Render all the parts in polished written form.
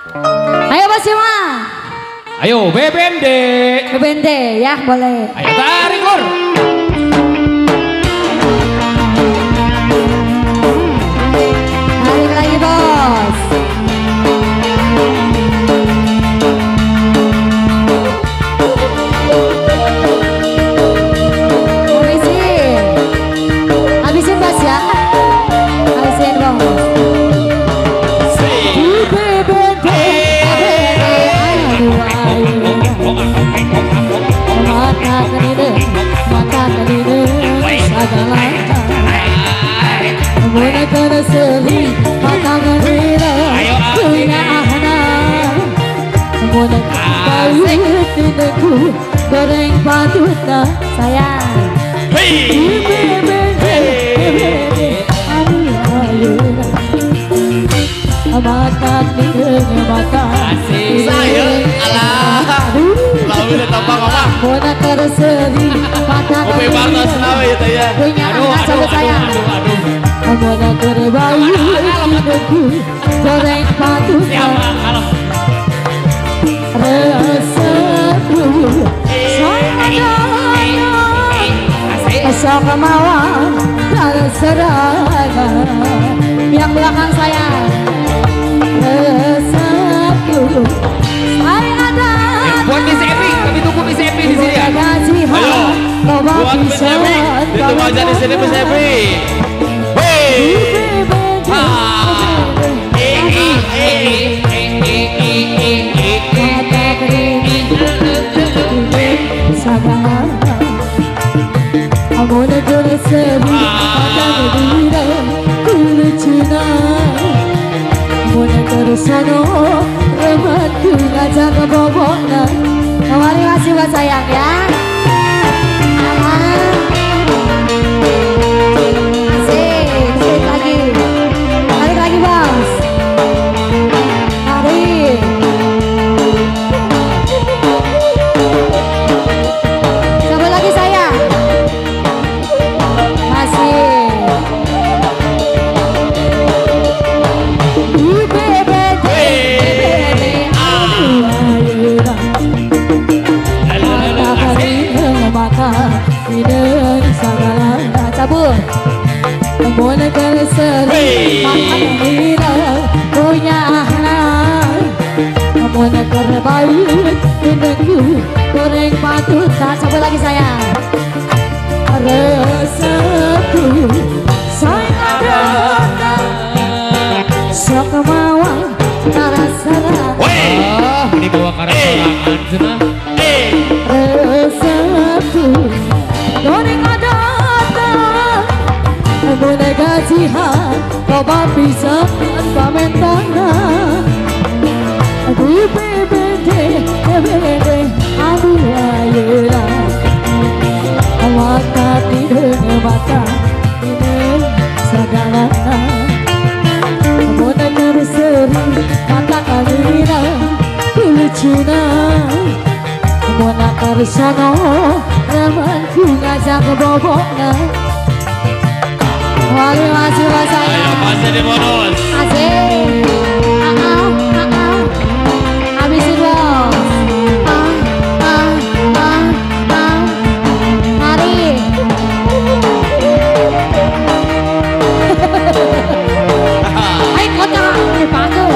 Ayo Mas Yuma. Ayo Bebende. Bebende ya boleh. Ayo tarik lur. Tarik lagi bos. Habisin bos ya. Habisin bos. Goreng patutnya sayang. Mata dengan mata sayang alah lalu udah tambah ngomong bona terseri mata kopi barnas nawe itu ya punya anak sama saya bona terbayu hidupku goreng patutnya resepu sayang asal kemauan terserah yang belakang saya resepu buat Miss Epi, kami tunggu Miss Epi di sini ya. Ayo, buat Miss Epi, ditunggu aja di sini Miss Epi. Hei, Terima kasih buat sayang ya. Asik lagi. Tarik lagi bos. Tarik. Coba lagi sayang. Masih. Cabut boleh terseri makan punya anak boleh terbaik hidupku goreng patut tak coba lagi sayang resepu sayang ada sok kemauan tarasara ini bawa karangan cina resepu goreng ada boleh gajihan coba bisa pamen tanah aduh bebede aduh ayera mata dengan mata ini segalanya boleh terseri mata kalina lucunya boleh tersono temanku ngajak boboknya. Terima kasih buat saya. Masih di bonus. Asik. Habisin bos. Mari. Ayo kota dipanggil.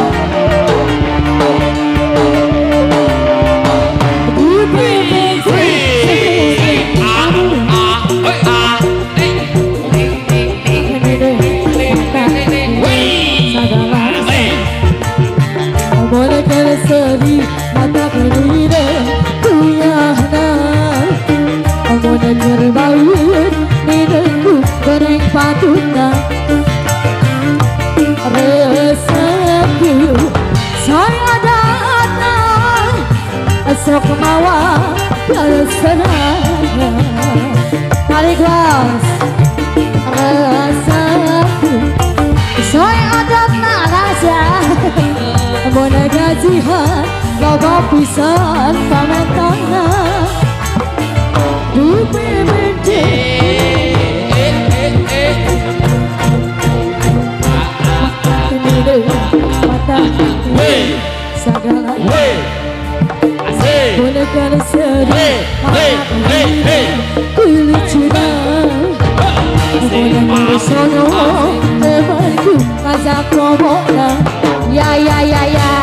Sedih mata berdiri kuyahna Amona terbaut hidupku goreng patutnya resepu saya datang esok mawa terserah tarik bos resepu saya datang raja Amona gajihan loba pisan pamen tanah dupe bende mata akan sedih Hei, hei, hei. kulit curang Mulai sono temanku Kazak roboklah Ya ya ya ya